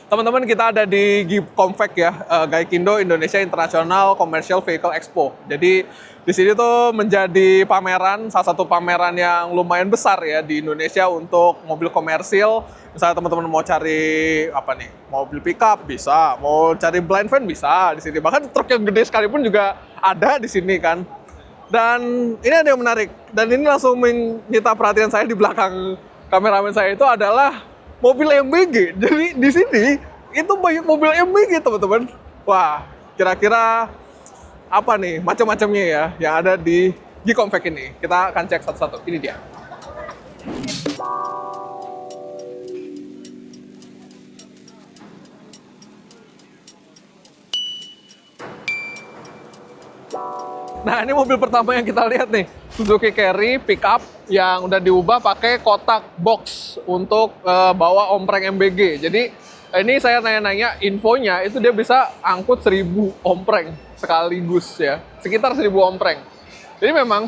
Teman-teman, kita ada di GICOMVEC ya, Gaikindo Indonesia International Commercial Vehicle Expo. Jadi di sini tuh menjadi pameran, salah satu pameran yang lumayan besar ya di Indonesia untuk mobil komersil. Misalnya teman-teman mau cari apa nih, mobil pickup bisa, mau cari blind van bisa di sini. Bahkan truk yang gede sekalipun juga ada di sini kan. Dan ini ada yang menarik, dan ini langsung menyita perhatian saya di belakang kameramen saya itu adalah mobil MBG. Jadi di sini itu banyak mobil MBG, teman-teman. Wah, kira-kira apa nih macam-macamnya ya yang ada di GICOMVEC ini. Kita akan cek satu-satu. Ini dia. Nah, ini mobil pertama yang kita lihat nih, Suzuki Carry pickup yang udah diubah pakai kotak box untuk bawa ompreng MBG. Jadi ini saya nanya-nanya infonya itu dia bisa angkut 1000 ompreng sekaligus ya, sekitar 1000 ompreng. Jadi memang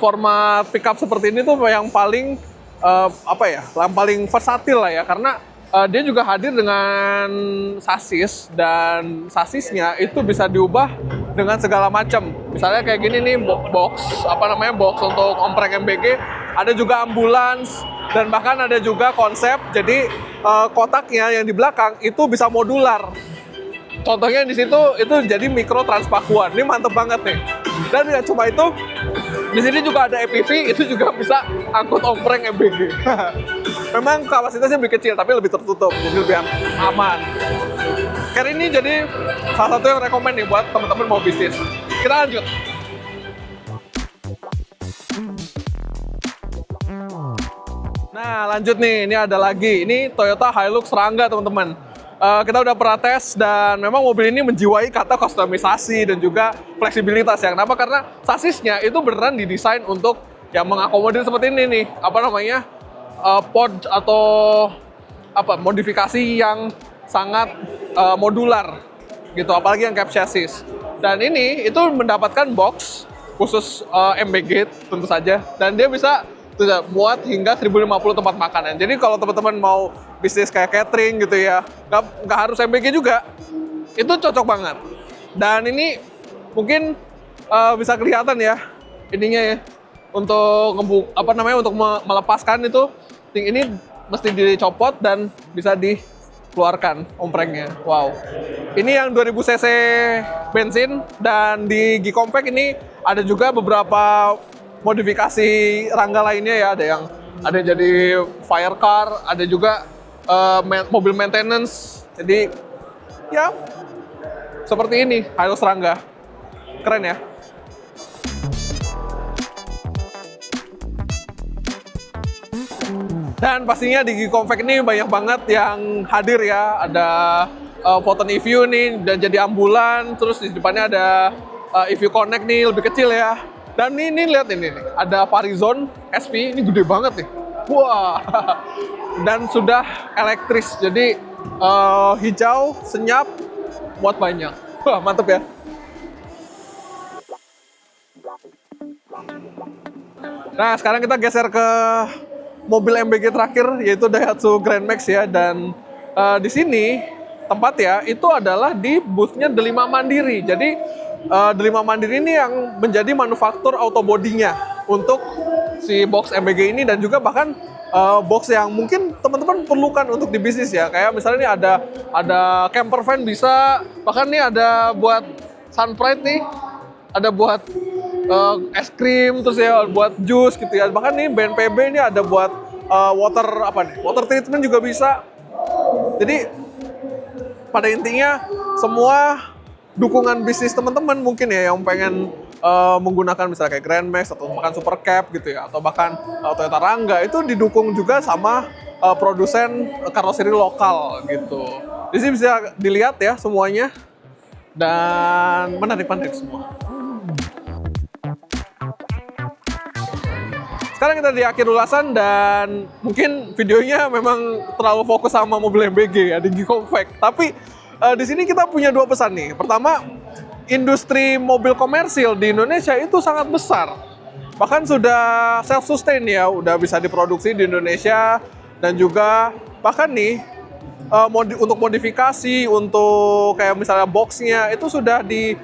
format pickup seperti ini tuh yang paling yang paling versatil lah ya, karena dia juga hadir dengan sasis, dan sasisnya itu bisa diubah dengan segala macam. Misalnya kayak gini nih, box untuk ompreng MBG, ada juga ambulans, dan bahkan ada juga konsep jadi kotaknya yang di belakang itu bisa modular. Contohnya di situ itu jadi mikro transpakuan. Ini mantep banget nih. Dan nggak cuma itu, di sini juga ada EPV, itu juga bisa angkut ompreng MBG. Memang kapasitasnya lebih kecil, tapi lebih tertutup, jadi lebih aman. Carry ini jadi salah satu yang rekomend nih buat teman-teman mau bisnis. Kita lanjut. Nah, lanjut nih, ini ada lagi. Ini Toyota Hilux Rangga, teman-teman. Kita udah pernah tes, dan memang mobil ini menjiwai kata kustomisasi dan juga fleksibilitas ya. Kenapa? Karena sasisnya itu beneran didesain untuk yang mengakomodir seperti ini nih, pod atau modifikasi yang sangat modular gitu, apalagi yang cab chassis. Dan ini itu mendapatkan box khusus MBG tentu saja, dan dia bisa muat hingga 1050 tempat makanan. Jadi kalau teman-teman mau bisnis kayak catering gitu ya, nggak harus MBG juga, itu cocok banget. Dan ini mungkin bisa kelihatan ya ininya ya, untuk untuk melepaskan itu, ini mesti dicopot dan bisa dikeluarkan omprengnya. Wow. Ini yang 2000 cc bensin, dan di GICOMVEC ini ada juga beberapa modifikasi Rangga lainnya ya, ada yang jadi fire car, ada juga mobil maintenance. Jadi ya seperti ini Hilux Rangga. Keren ya. Dan pastinya di GICOMVEC ini banyak banget yang hadir ya. Ada Photon EView nih, dan jadi ambulan. Terus di depannya ada EView Connect nih, lebih kecil ya. Dan ini lihat ini nih, ada Varizon SV, ini gede banget nih. Wah. Dan sudah elektris, jadi hijau, senyap, muat banyak. Wah, mantep ya. Nah, sekarang kita geser ke mobil MBG terakhir, yaitu Daihatsu Grand Max ya. Dan di sini tempatnya itu adalah di booth-nya Delima Mandiri. Jadi Delima Mandiri ini yang menjadi manufaktur autobodinya untuk si box MBG ini, dan juga bahkan box yang mungkin teman-teman perlukan untuk di bisnis ya. Kayak misalnya ini ada camper van bisa, bahkan nih ada buat Sun Pride nih, ada buat es krim, terus ya buat jus gitu ya. Bahkan nih BNPB ini ada buat water treatment juga bisa. Jadi pada intinya semua dukungan bisnis teman-teman mungkin ya yang pengen menggunakan misalnya kayak Grand Max atau bahkan Super Cab gitu ya, atau bahkan Toyota Rangga, itu didukung juga sama produsen karoseri lokal gitu. Di sini bisa dilihat ya semuanya, dan menarik-menarik semua. Sekarang kita di akhir ulasan, dan mungkin videonya memang terlalu fokus sama mobil MBG ya di GICOMVEC. Tapi di sini kita punya dua pesan nih. Pertama, industri mobil komersil di Indonesia itu sangat besar. Bahkan sudah self-sustain ya, udah bisa diproduksi di Indonesia, dan juga bahkan nih untuk modifikasi, untuk kayak misalnya boxnya itu sudah di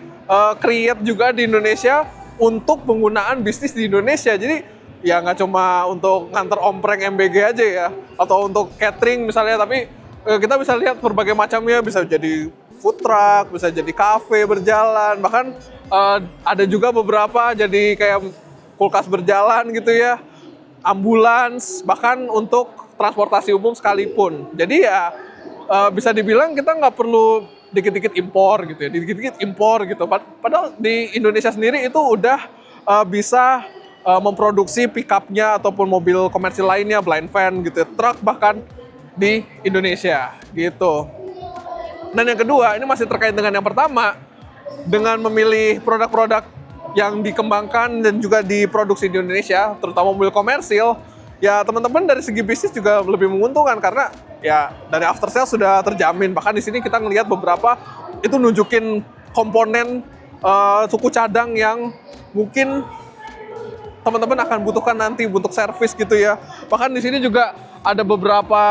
create juga di Indonesia untuk penggunaan bisnis di Indonesia. Jadi ya nggak cuma untuk nganter ompreng MBG aja ya, atau untuk catering misalnya, tapi kita bisa lihat berbagai macamnya, bisa jadi food truck, bisa jadi kafe berjalan, bahkan ada juga beberapa jadi kayak kulkas berjalan gitu ya, ambulans, bahkan untuk transportasi umum sekalipun. Jadi ya bisa dibilang kita nggak perlu dikit-dikit impor gitu ya, dikit-dikit impor gitu. Padahal di Indonesia sendiri itu udah bisa memproduksi pick-up-nya ataupun mobil komersil lainnya, blind van gitu, truk bahkan di Indonesia gitu. Dan yang kedua, ini masih terkait dengan yang pertama, dengan memilih produk-produk yang dikembangkan dan juga diproduksi di Indonesia, terutama mobil komersil, ya teman-teman dari segi bisnis juga lebih menguntungkan karena ya dari after sales sudah terjamin. Bahkan di sini kita ngelihat beberapa itu nunjukin komponen suku cadang yang mungkin teman-teman akan butuhkan nanti untuk servis gitu ya. Bahkan di sini juga ada beberapa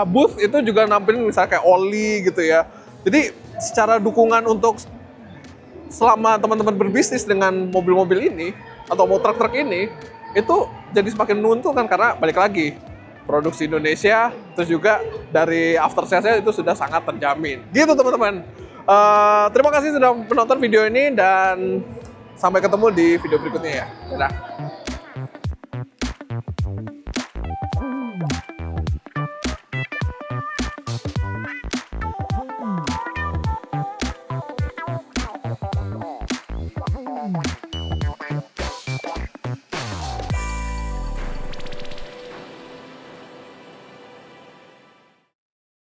booth itu juga nampilin misalnya kayak oli gitu ya. Jadi secara dukungan untuk selama teman-teman berbisnis dengan mobil-mobil ini atau mau truk-truk ini, itu jadi semakin menguntungkan karena balik lagi produksi Indonesia, terus juga dari after sales-nya itu sudah sangat terjamin. Gitu teman-teman. Terima kasih sudah menonton video ini dan sampai ketemu di video berikutnya ya. Dadah.